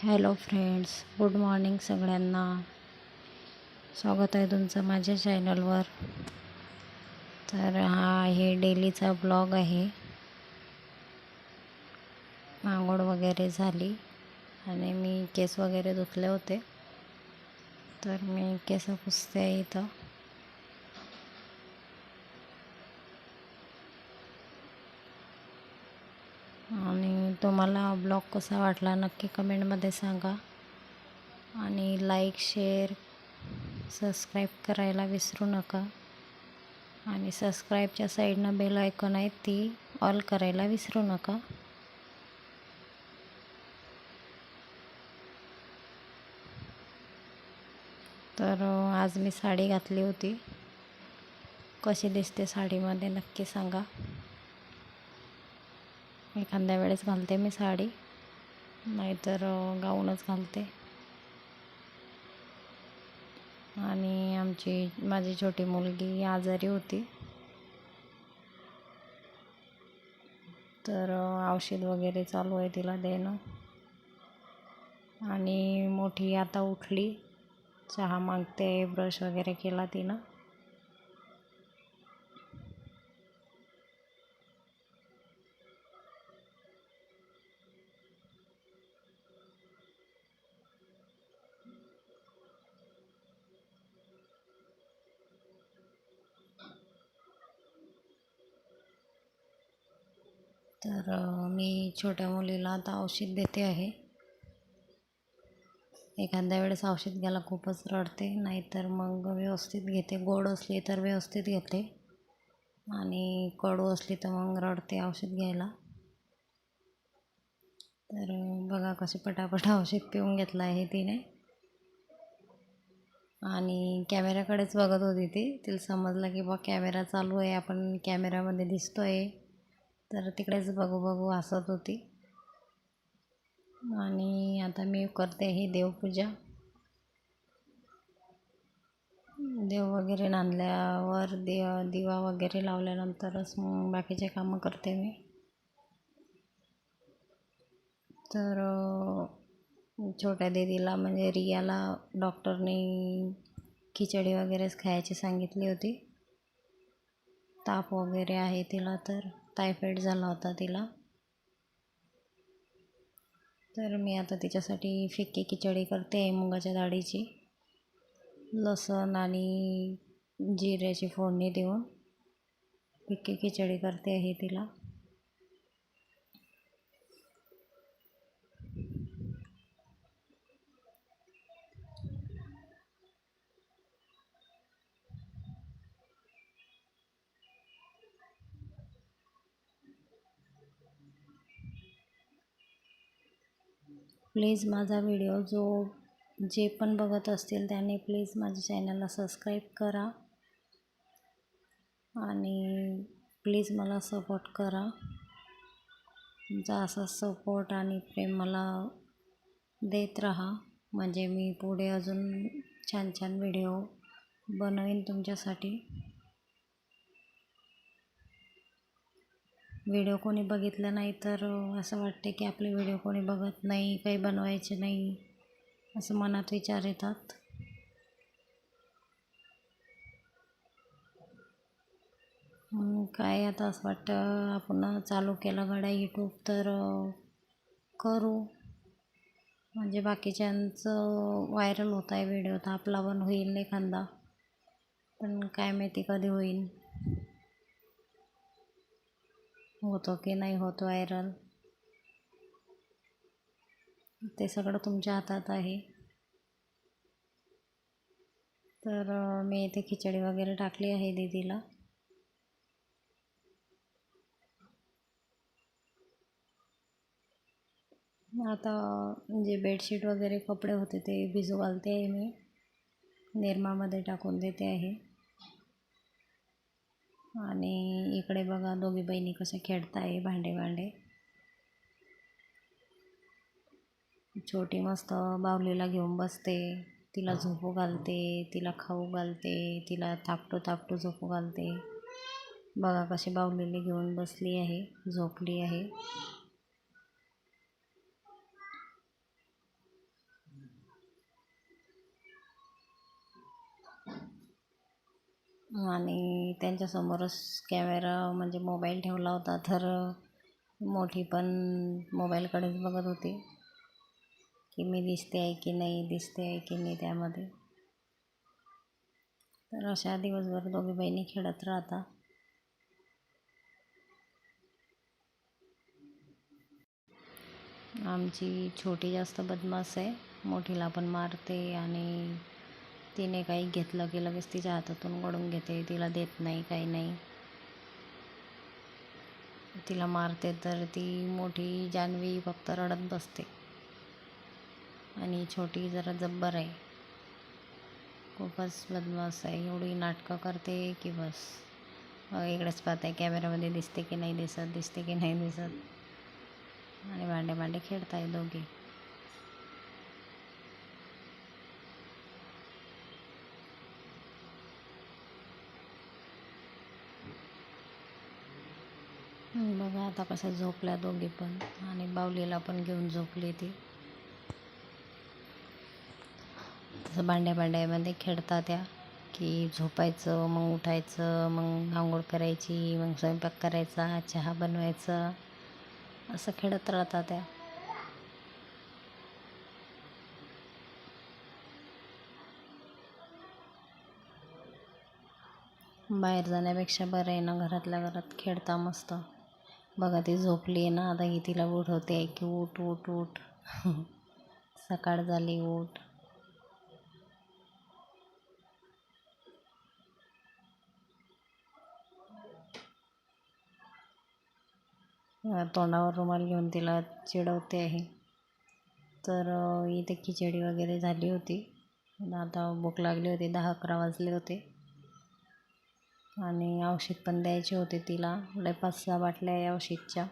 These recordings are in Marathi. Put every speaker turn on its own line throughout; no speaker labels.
हॅलो फ्रेंड्स, गुड मॉर्निंग सगळ्यांना. स्वागत आहे तुमचं माझ्या चॅनलवर. तर हा आहे डेलीचा ब्लॉग आहे. आंघोळ वगैरे झाली आणि मी केस वगैरे धुतले होते, तर मी केस पुसते आहे इथं. आणि तुम्हाला ब्लॉग कसा वाटला नक्की कमेंटमध्ये सांगा. आणि लाईक, शेअर, सबस्क्राईब करायला विसरू नका. आणि सबस्क्राईबच्या साईडनं बेल आयकॉन आहे, ती ऑल करायला विसरू नका. तर आज मी साडी घातली होती. कशी दिसते साडीमध्ये नक्की सांगा. एखाद्या वेळेस घालते मी साडी, नाहीतर गाऊनच घालते. आणि माझी छोटी मुलगी आजारी होती, तर औषध वगैरे चालू आहे तिला देणं. आणि मोठी आता उठली, चहा मागते, ब्रश वगैरे केला तिनं. तर मी छोट्या मुलीला आता औषध देते आहे. एखाद्या वेळेस औषध घ्यायला खूपच रडते, नाहीतर मग व्यवस्थित घेते. गोड असली तर व्यवस्थित घेते, आणि कडू असली तर मग रडते औषध घ्यायला. तर बघा कसे पटापट औषध पिऊन घेतलं आहे तिने. आणि कॅमेऱ्याकडेच बघत होती तिला समजलं की बा कॅमेरा चालू आहे, आपण कॅमेऱ्यामध्ये दिसतो आहे, तर तिकडेच बघू बघू हसत होती. आणि आता मी करते ही देवपूजा. देव वगैरे नांदल्यावर दिवा वगैरे लावल्यानंतरच मग बाकीचे कामं करते मी. तर छोट्या दीदीला म्हणजे रियाला डॉक्टरने खिचडी वगैरेच खायची सांगितली होती. ताप वगैरे आहे तिला, तर टायफॉईड झाला होता तिला. तर मी आता तिच्यासाठी फिक्की खिचडी करते मुगाच्या डाळीची. लसूण आणि जिऱ्याची फोडणी देऊन फिक्की खिचडी करते आहे तिला. प्लीज माझा व्हिडिओ जे पण बघत असतील त्याने प्लीज माझ्या चॅनलला सबस्क्राईब करा आणि प्लीज मला सपोर्ट करा. तुमचा असा सपोर्ट आणि प्रेम मला देत राहा, म्हणजे मी पुढे अजून छान छान व्हिडिओ बनवीन तुमच्यासाठी. व्हिडिओ कोणी बघितलं नाही तर असं वाटते की आपले व्हिडिओ कोणी बघत नाही, काही बनवायचे नाही, असं मनात विचार येतात. काय आता असं वाटतं आपण चालू केलं गड्या यूट्यूब तर करू, म्हणजे बाकीच्यांचं व्हायरल होत आहे व्हिडिओ, तर आपला पण होईल एखादा. पण काय माहिती कधी होईल, होतो की नाही होत व्हायरल, ते सगळं तुमच्या हातात आहे. तर मी इथे खिचडी वगैरे टाकली आहे दीदीला. आता जे बेडशीट वगैरे कपडे होते ते भिजू घालते आहे मी, निरमामध्ये टाकून देते आहे. आणि इकडे बघा दोघी बहिणी कशा खेळत आहे भांडे. छोटी मस्त बाहुलीला घेऊन बसते, तिला झोपू घालते, तिला खाऊ घालते, तिला थापटू झोपू घालते. बघा कशी बाहुलीला घेऊन बसली आहे, झोपली आहे. आणि त्यांच्यासमोरच कॅमेरा म्हणजे मोबाईल ठेवला होता, तर मोठी पण मोबाईलकडेच बघत होती की मी दिसते आहे की नाही, दिसते आहे की नाही त्यामध्ये. तर अशा दिवसभर दोघी बहिणी खेळत राहतात. आमची छोटी जास्त बदमाश आहे, मोठीला पण मारते आणि तिने काही घेतलं की लगेच तिच्या हातातून ओढून घेते, तिला देत नाही, काही नाही. तिला मारते तर ती मोठी जान्हवी फक्त रडत बसते आणि छोटी जरा जब्बर आहे, खूपच बदमाश आहे. एवढी नाटकं करते की बस. इकडेच पाहते कॅमेऱ्यामध्ये दिसते की नाही दिसत, दिसते की नाही दिसत. आणि भांडे भांडे खेळताय दोघे. बघा आता कसं झोपल्या दोघी पण, आणि बावलीला पण घेऊन झोपली ती. तसं भांड्यामध्ये खेळतात त्या, की झोपायचं, मग उठायचं, मग आंघोळ करायची, मग स्वयंपाक करायचा, चहा बनवायचा, असं खेळत राहतात त्या. बाहेर जाण्यापेक्षा बरं आहे ना, घरातल्या घरात खेळता मस्त. बघा ती झोपली आहे ना, आता ही तिला उठवते की उठ उठ उठ सकाळ झाली, उठ. तोंडावर रुमाल घेऊन तिला चिडवते आहे. तर इथे खिचडी वगैरे झाली होती. आता भूक लागली होती, 10-11 वाजले होते आणि औषध पण द्यायचे होते तिला. 5-6 बाटल्या आहे औषधच्या,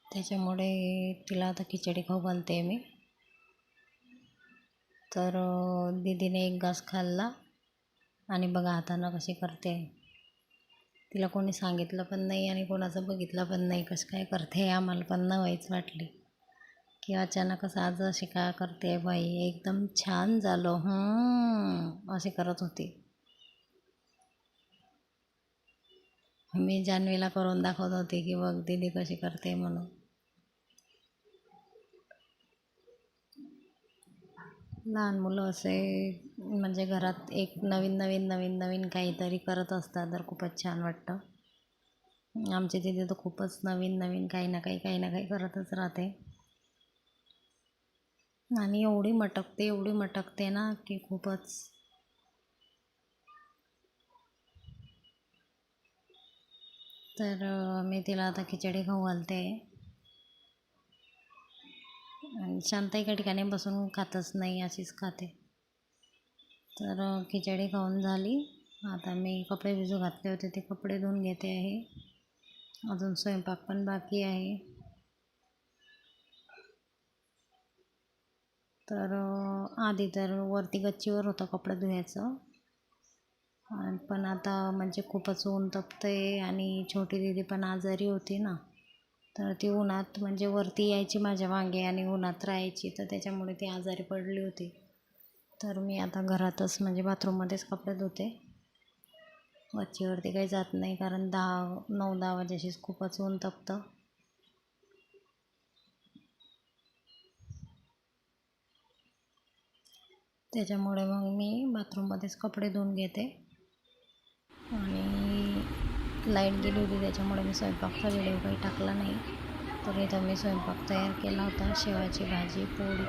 त्याच्यामुळे तिला आता खिचडी खाऊ घालते मी. तर दीदीने एक घास खाल्ला आणि बघा हातानं कशी करते. तिला कोणी सांगितलं पण नाही आणि कोणाचं बघितलं पण नाही कसं काय करते. आम्हाला पण नवाईच वाटली की अचानकच आज अशी काय करते बाई, एकदम छान झालं अशी करत होती. मी जान्हवीला करून दाखवत होते की बघ दीदी कशी करते म्हणून. लहान मुलं असे म्हणजे घरात एक नवीन नवीन नवीन नवीन काहीतरी करत असतात तर खूपच छान वाटतं. आमची दीदी तर खूपच नवीन नवीन काही ना काही करतच राहते आणि एवढी मटकते ना की खूपच. तर मी तिला आता खिचडी खाऊ घालते आणि शांत एका ठिकाणी बसून खातच नाही, अशीच खाते. तर खिचडी खाऊन झाली. आता मी कपडे भिजू घातले होते, ते कपडे धुवून घेते आहे. अजून स्वयंपाक पण बाकी आहे. तर आधी तर वरती गच्चीवर होतं कपडे धुवायचं, पण आता म्हणजे खूपच ऊन तपतंय आणि छोटी दीदी पण आजारी होती ना, तर ती उन्हात म्हणजे वरती यायची माझ्या मागे आणि उन्हात राहायची, तर त्याच्यामुळे ती आजारी पडली होती. तर मी आता घरातच म्हणजे बाथरूममध्येच कपडे धुते, गच्चीवरती काही जात नाही, कारण 9-10 वाजेशीच खूपच ऊन तपतं. त्याच्यामुळे मग मी बाथरूममध्येच कपडे धुवून घेते. आणि लाईट गेली होती त्याच्यामुळे मी स्वयंपाकचा व्हिडिओ काही टाकला नाही. तर इथं मी स्वयंपाक तयार केला होता, शेवाची भाजी, पोळी,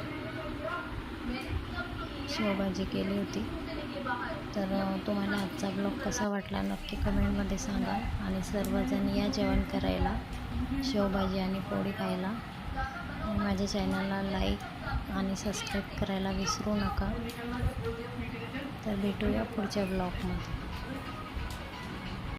शेवभाजी केली होती. तर तुम्हाला आजचा ब्लॉग कसा वाटला नक्की कमेंटमध्ये सांगा. आणि सर्वजण या जेवण करायला, शेवभाजी आणि पोळी खायला. आणि माझ्या चॅनलला लाईक आणि सबस्क्राईब करायला विसरू नका. तर भेटूया पुढच्या ब्लॉगमध्ये.